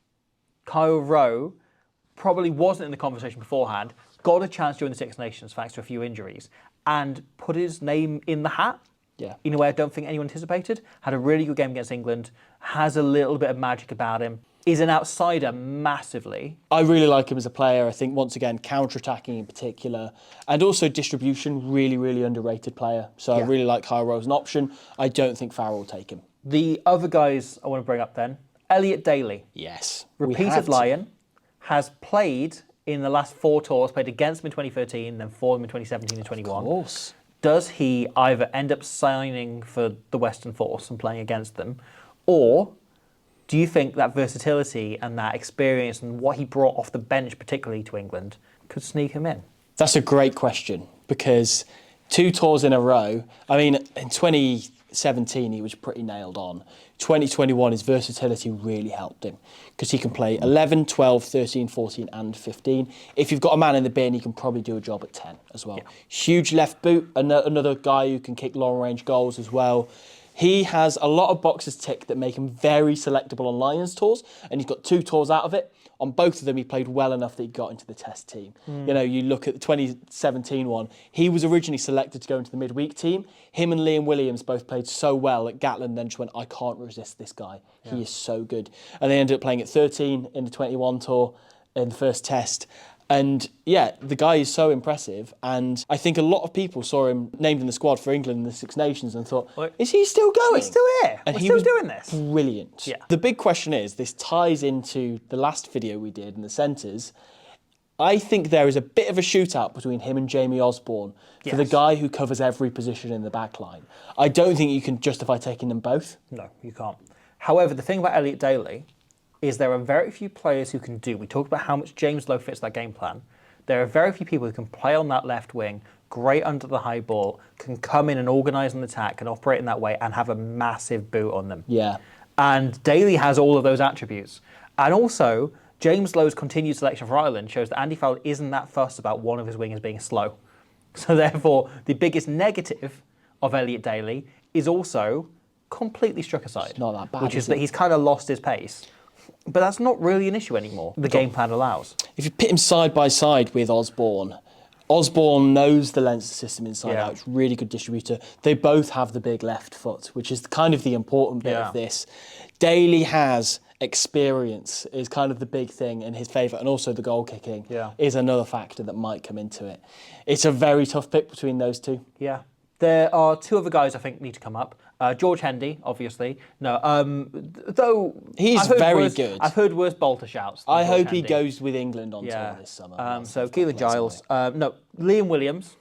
[SPEAKER 1] Kyle Rowe probably wasn't in the conversation beforehand, got a chance during the Six Nations thanks to a few injuries, and put his name in the hat in a way I don't think anyone anticipated. Had a really good game against England, has a little bit of magic about him, is an outsider massively.
[SPEAKER 2] I really like him as a player. I think, once again, counter-attacking in particular, and also distribution, really, really underrated player. So I really like Kyle Rowe as an option. I don't think Farrell will take him.
[SPEAKER 1] The other guys I want to bring up then, Elliot Daly.
[SPEAKER 2] Yes.
[SPEAKER 1] Repeated Lion, has played in the last 4 tours, played against them in 2013, then for them in 2017 and 21.
[SPEAKER 2] Of course.
[SPEAKER 1] Does he either end up signing for the Western Force and playing against them, or do you think that versatility and that experience and what he brought off the bench, particularly to England, could sneak him in?
[SPEAKER 2] That's a great question, because 2 tours in a row, I mean, in 2017 he was pretty nailed on. 2021, his versatility really helped him, because he can play 11, 12, 13, 14 and 15. If you've got a man in the bin, he can probably do a job at 10 as well. Yeah. Huge left boot, another guy who can kick long-range goals as well. He has a lot of boxes ticked that make him very selectable on Lions tours, and he's got 2 tours out of it. On both of them, he played well enough that he got into the test team. You look at the 2017 one, he was originally selected to go into the midweek team. Him and Liam Williams both played so well that Gatland then just went, I can't resist this guy. Yeah. He is so good. And they ended up playing at 13 in the 21 tour in the first test. And yeah, the guy is so impressive, and I think a lot of people saw him named in the squad for England in the Six Nations and thought, is he still going?
[SPEAKER 1] He's still here.
[SPEAKER 2] And
[SPEAKER 1] We're
[SPEAKER 2] he
[SPEAKER 1] still
[SPEAKER 2] was
[SPEAKER 1] doing this.
[SPEAKER 2] Brilliant.
[SPEAKER 1] Yeah.
[SPEAKER 2] The big question is, this ties into the last video we did in the centres. I think there is a bit of a shootout between him and Jamie Osborne for the guy who covers every position in the back line. I don't think you can justify taking them both.
[SPEAKER 1] No, you can't. However, the thing about Elliot Daly is there are very few players who can do. We talked about how much James Lowe fits that game plan. There are very few people who can play on that left wing, great under the high ball, can come in and organise an attack and operate in that way and have a massive boot on them.
[SPEAKER 2] Yeah.
[SPEAKER 1] And Daly has all of those attributes. And also, James Lowe's continued selection for Ireland shows that Andy Farrell isn't that fussed about one of his wingers being slow. So therefore, the biggest negative of Elliot Daly is also completely struck aside.
[SPEAKER 2] It's not that bad,
[SPEAKER 1] which is that he's kind of lost his pace. But that's not really an issue anymore. The game plan allows.
[SPEAKER 2] If you pit him side by side with Osborne, Osborne knows the Leinster system inside out. It's a really good distributor. They both have the big left foot, which is kind of the important bit of this. Daly has experience, is kind of the big thing in his favour, and also the goal kicking is another factor that might come into it. It's a very tough pick between those two.
[SPEAKER 1] Yeah. There are 2 other guys I think need to come up. George Hendy, obviously. No, though
[SPEAKER 2] He's
[SPEAKER 1] I've heard
[SPEAKER 2] very
[SPEAKER 1] worse,
[SPEAKER 2] good.
[SPEAKER 1] I've heard worse bolter shouts. Than
[SPEAKER 2] I
[SPEAKER 1] George
[SPEAKER 2] hope he
[SPEAKER 1] Hendy.
[SPEAKER 2] goes with England on tour this summer.
[SPEAKER 1] So Keelan Giles, no, Liam Williams,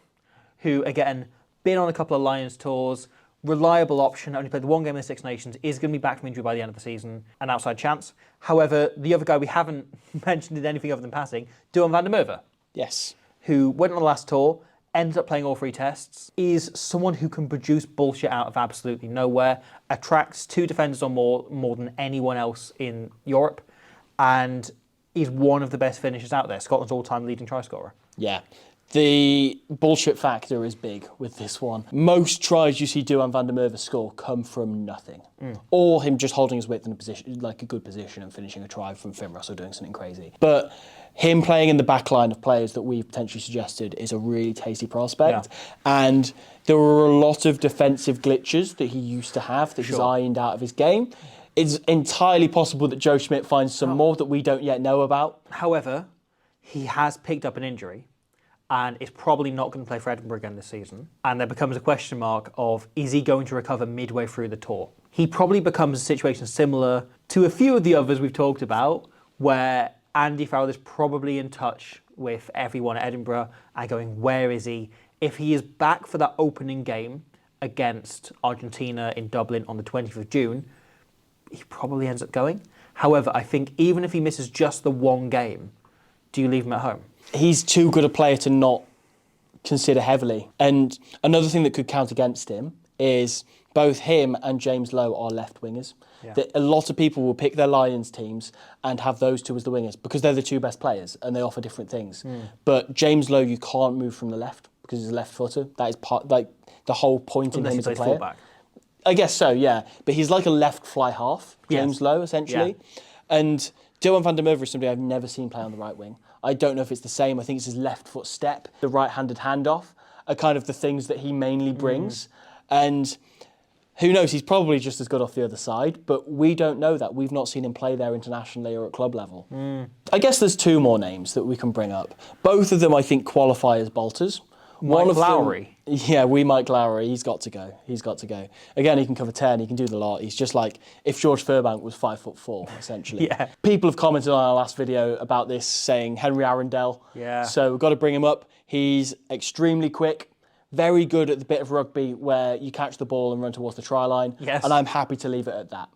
[SPEAKER 1] who again been on a couple of Lions tours, reliable option. Only played the one game in the Six Nations. Is going to be back from injury by the end of the season. An outside chance. However, the other guy we haven't mentioned in anything other than passing, Duan van der Merwe.
[SPEAKER 2] Yes.
[SPEAKER 1] Who went on the last tour, ended up playing all 3 tests, is someone who can produce bullshit out of absolutely nowhere, attracts 2 defenders or more than anyone else in Europe, and is one of the best finishers out there. Scotland's all-time leading try scorer.
[SPEAKER 2] Yeah. The bullshit factor is big with this one. Most tries you see Duan van der Merwe score come from nothing. Or him just holding his width in a position, like a good position and finishing a try from Finn Russell doing something crazy. But him playing in the back line of players that we've potentially suggested is a really tasty prospect. Yeah. And there were a lot of defensive glitches that he used to have that he's ironed out of his game. It's entirely possible that Joe Schmidt finds some more that we don't yet know about.
[SPEAKER 1] However, he has picked up an injury and is probably not going to play for Edinburgh again this season. And there becomes a question mark of, is he going to recover midway through the tour? He probably becomes a situation similar to a few of the others we've talked about, where Andy Farrell is probably in touch with everyone at Edinburgh and going, where is he? If he is back for that opening game against Argentina in Dublin on the 20th of June, he probably ends up going. However, I think even if he misses just the one game, do you leave him at home?
[SPEAKER 2] He's too good a player to not consider heavily. And another thing that could count against him is both him and James Lowe are left wingers. Yeah. A lot of people will pick their Lions teams and have those 2 as the wingers because they're the 2 best players and they offer different things. But James Lowe, you can't move from the left because he's a left footer. That is part, like the whole point in him as a player.
[SPEAKER 1] Fullback.
[SPEAKER 2] I guess so, yeah. But he's like a left fly half, James Lowe, essentially. Yeah. And Duan van der Merwe is somebody I've never seen play on the right wing. I don't know if it's the same. I think it's his left foot step, the right-handed handoff, are kind of the things that he mainly brings. And who knows, he's probably just as good off the other side, but we don't know that. We've not seen him play there internationally or at club level. I guess there's 2 more names that we can bring up. Both of them, I think, qualify as bolters.
[SPEAKER 1] Mike Lowry.
[SPEAKER 2] Mike Lowry. He's got to go. Again, he can cover 10. He can do the lot. He's just like if George Furbank was 5'4", essentially.
[SPEAKER 1] Yeah.
[SPEAKER 2] People have commented on our last video about this, saying Henry Arundel.
[SPEAKER 1] Yeah.
[SPEAKER 2] So we've got to bring him up. He's extremely quick, very good at the bit of rugby where you catch the ball and run towards the try line.
[SPEAKER 1] Yes.
[SPEAKER 2] And I'm happy to leave it at that.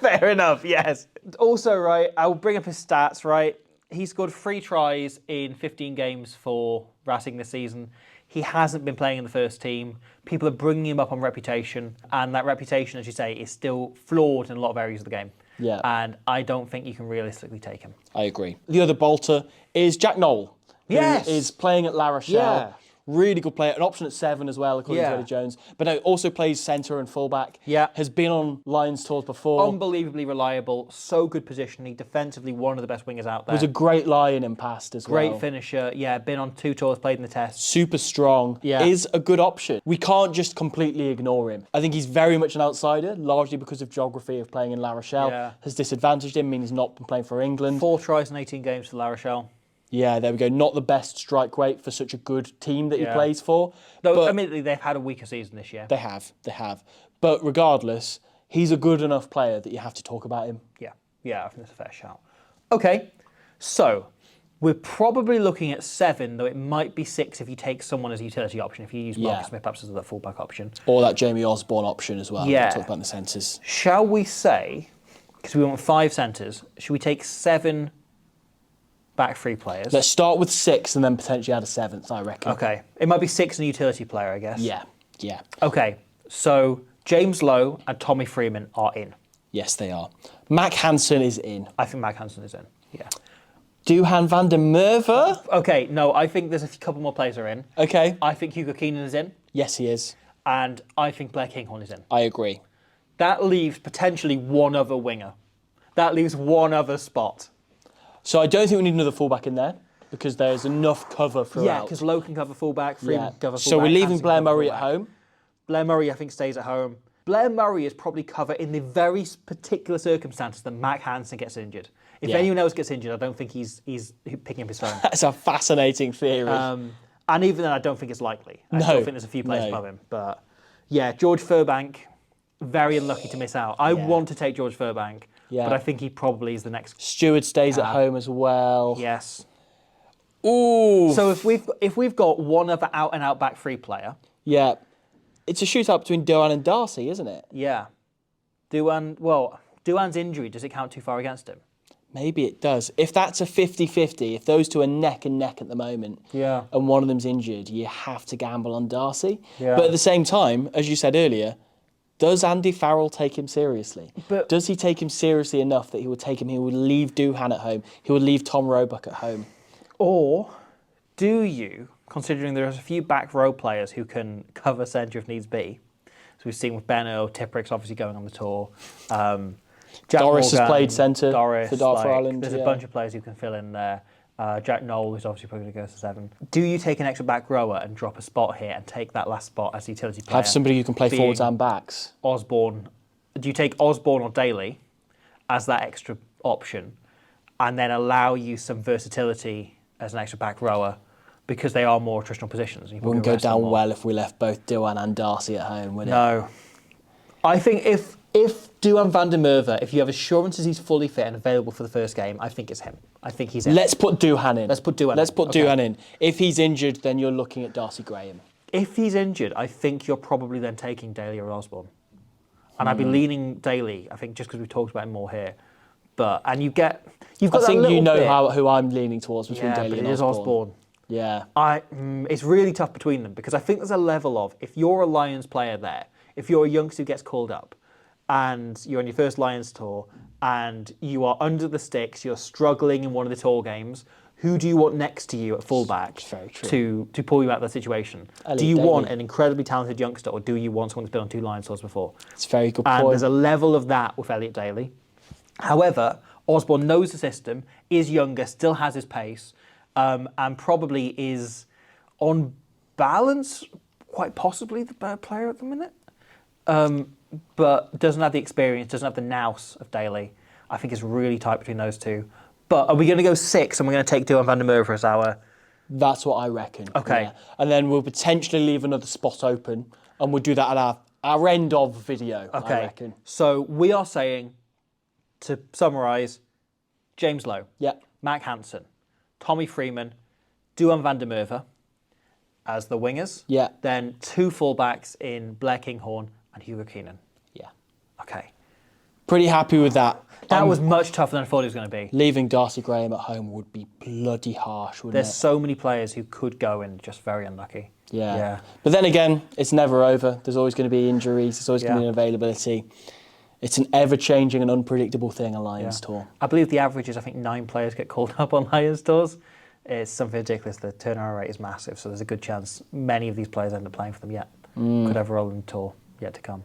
[SPEAKER 1] Fair enough. Yes. Also, right, I'll bring up his stats. Right. He scored 3 tries in 15 games for Racing this season. He hasn't been playing in the first team. People are bringing him up on reputation, and that reputation, as you say, is still flawed in a lot of areas of the game.
[SPEAKER 2] Yeah.
[SPEAKER 1] And I don't think you can realistically take him.
[SPEAKER 2] I agree. The other bolter is Jack Noel, who is playing at La Rochelle.
[SPEAKER 1] Yeah.
[SPEAKER 2] Really good player, an option at 7 as well, according to Eddie Jones. But no, also plays centre and fullback.
[SPEAKER 1] Yeah.
[SPEAKER 2] Has been on Lions tours before.
[SPEAKER 1] Unbelievably reliable, so good positioning, defensively one of the best wingers out there.
[SPEAKER 2] Was a great Lion in past as well.
[SPEAKER 1] Great finisher, been on 2 tours, played in the test.
[SPEAKER 2] Super strong, is a good option. We can't just completely ignore him. I think he's very much an outsider, largely because of geography of playing in La Rochelle. Has disadvantaged him, meaning he's not been playing for England.
[SPEAKER 1] 4 tries in 18 games for La Rochelle.
[SPEAKER 2] Yeah, there we go. Not the best strike rate for such a good team that he plays for.
[SPEAKER 1] Though, admittedly, they've had a weaker season this year.
[SPEAKER 2] They have. But regardless, he's a good enough player that you have to talk about him.
[SPEAKER 1] Yeah, I think that's a fair shout. Okay, so we're probably looking at 7, though it might be 6 if you take someone as a utility option, if you use Marcus Smith perhaps as the fullback option.
[SPEAKER 2] Or that Jamie Osborne option as well.
[SPEAKER 1] Yeah.
[SPEAKER 2] We'll talk about in the centres.
[SPEAKER 1] Shall we say, because we want 5 centres, should we take 7 back 3 players?
[SPEAKER 2] Let's start with 6 and then potentially add a 7th, I reckon.
[SPEAKER 1] Okay. It might be 6 and a utility player, I guess.
[SPEAKER 2] Yeah.
[SPEAKER 1] Okay. So James Lowe and Tommy Freeman are in.
[SPEAKER 2] Yes, they are. Mac Hansen is in.
[SPEAKER 1] I think Mac Hansen is in. Yeah.
[SPEAKER 2] Duhan van der Merwe?
[SPEAKER 1] Okay. No, I think there's a couple more players are in.
[SPEAKER 2] Okay.
[SPEAKER 1] I think Hugo Keenan is in.
[SPEAKER 2] Yes, he is.
[SPEAKER 1] And I think Blair Kinghorn is in.
[SPEAKER 2] I agree.
[SPEAKER 1] That leaves potentially one other winger. That leaves one other spot.
[SPEAKER 2] So I don't think we need another fullback in there because there's enough cover throughout.
[SPEAKER 1] Yeah, because Lowe can cover fullback, Freeman can cover fullback.
[SPEAKER 2] So we're leaving
[SPEAKER 1] Hansen
[SPEAKER 2] Blair
[SPEAKER 1] can cover
[SPEAKER 2] Murray
[SPEAKER 1] fullback.
[SPEAKER 2] at home?
[SPEAKER 1] Blair Murray, I think, stays at home. Blair Murray is probably cover in the very particular circumstances that Mac Hansen gets injured. If anyone else gets injured, I don't think he's picking up his phone.
[SPEAKER 2] That's a fascinating theory.
[SPEAKER 1] And even then, I don't think it's likely. I still think there's a few players above him. But yeah, George Furbank, very unlucky to miss out. I want to take George Furbank, but I think he probably is the next.
[SPEAKER 2] Stewart stays at home as well.
[SPEAKER 1] Yes.
[SPEAKER 2] Ooh.
[SPEAKER 1] So if we've got one other out and out back free player.
[SPEAKER 2] Yeah. It's a shootout between Duhan and Darcy, isn't it?
[SPEAKER 1] Yeah. Duhan's injury, does it count too far against him?
[SPEAKER 2] Maybe it does. If that's a 50-50, if those two are neck and neck at the moment, and one of them's injured, you have to gamble on Darcy.
[SPEAKER 1] Yeah.
[SPEAKER 2] But at the same time, as you said earlier, does Andy Farrell take him seriously?
[SPEAKER 1] But
[SPEAKER 2] does he take him seriously enough that he would take him, he would leave Duhan at home, he would leave Tom Roebuck at home?
[SPEAKER 1] Or do you, considering there's a few back row players who can cover centre if needs be, so we've seen with Benno, Tipperic's obviously going on the tour, Jack
[SPEAKER 2] Doris
[SPEAKER 1] Morgan,
[SPEAKER 2] has played centre
[SPEAKER 1] Doris,
[SPEAKER 2] for Dartford Island.
[SPEAKER 1] There's a bunch of players who can fill in there. Jack Knoll, who's obviously probably going to go to 7. Do you take an extra back rower and drop a spot here and take that last spot as a utility player?
[SPEAKER 2] Have somebody who can play forwards and backs.
[SPEAKER 1] Osborne. Do you take Osborne or Daly as that extra option and then allow you some versatility as an extra back rower because they are more attritional positions?
[SPEAKER 2] Wouldn't go down well if we left both Duhan and Darcy at home, would it?
[SPEAKER 1] No. I think if Duhan van der Merwe, if you have assurances he's fully fit and available for the first game, I think it's him. I think he's in.
[SPEAKER 2] Let's put Duhan in.
[SPEAKER 1] Let's put
[SPEAKER 2] Duhan in. If he's injured, then you're looking at Darcy Graham.
[SPEAKER 1] If he's injured, I think you're probably then taking Daly or Osborne. And I'd be leaning Daly, I think, just because we've talked about him more here. You've got
[SPEAKER 2] I think you know who I'm leaning towards between Daly and
[SPEAKER 1] it is Osborne.
[SPEAKER 2] Yeah.
[SPEAKER 1] It's really tough between them because I think there's a level of, if you're a Lions player there, if you're a youngster who gets called up and you're on your first Lions tour and you are under the sticks, you're struggling in one of the tour games, who do you want next to you at fullback to pull you out of that situation? Do you want an incredibly talented youngster or do you want someone who's been on 2 Lions tours before?
[SPEAKER 2] It's a very good
[SPEAKER 1] And
[SPEAKER 2] point.
[SPEAKER 1] there's a level of that with Elliot Daly. However, Osborne knows the system, is younger, still has his pace, and probably is, on balance, quite possibly the better player at the minute. But doesn't have the experience, doesn't have the nous of Daly. I think it's really tight between those two. But are we going to go 6 and we're going to take Duhan van der Merwe as our...
[SPEAKER 2] That's what I reckon.
[SPEAKER 1] Okay.
[SPEAKER 2] Yeah. And then we'll potentially leave another spot open and we'll do that at our end of video,
[SPEAKER 1] Okay.
[SPEAKER 2] I reckon.
[SPEAKER 1] So we are saying, to summarise, James Lowe, Mac Hansen, Tommy Freeman, Duhan van der Merwe as the wingers.
[SPEAKER 2] Yeah.
[SPEAKER 1] Then 2 fullbacks in Blair Kinghorn and Hugo Keenan.
[SPEAKER 2] Yeah.
[SPEAKER 1] Okay.
[SPEAKER 2] Pretty happy with that.
[SPEAKER 1] That was much tougher than I thought it was going to be.
[SPEAKER 2] Leaving Darcy Graham at home would be bloody harsh, wouldn't
[SPEAKER 1] There's
[SPEAKER 2] it?
[SPEAKER 1] so many players who could go and just very unlucky.
[SPEAKER 2] Yeah. But then again, it's never over. There's always going to be injuries. There's always going to be an availability. It's an ever-changing and unpredictable thing, a Lions tour.
[SPEAKER 1] I believe the average is, 9 players get called up on Lions tours. It's something ridiculous. The turnover rate is massive, so there's a good chance many of these players end up playing for them yet. Could have a role in the tour yet to come.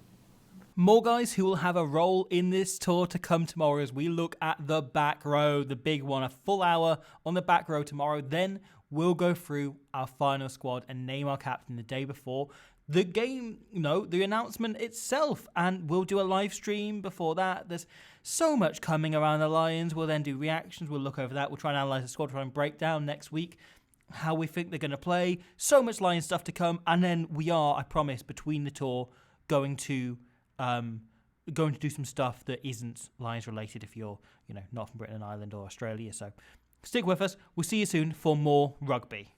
[SPEAKER 1] More guys who will have a role in this tour to come tomorrow as we look at the back row, the big one, a full hour on the back row tomorrow. Then we'll go through our final squad and name our captain the day before the game, the announcement itself. And we'll do a live stream before that. There's so much coming around the Lions. We'll then do reactions. We'll look over that. We'll try and analyse the squad, try and break down next week how we think they're going to play. So much Lions stuff to come. And then we are, I promise, between the tour, going to do some stuff that isn't Lions related if you're, not from Britain and Ireland or Australia. So stick with us. We'll see you soon for more rugby.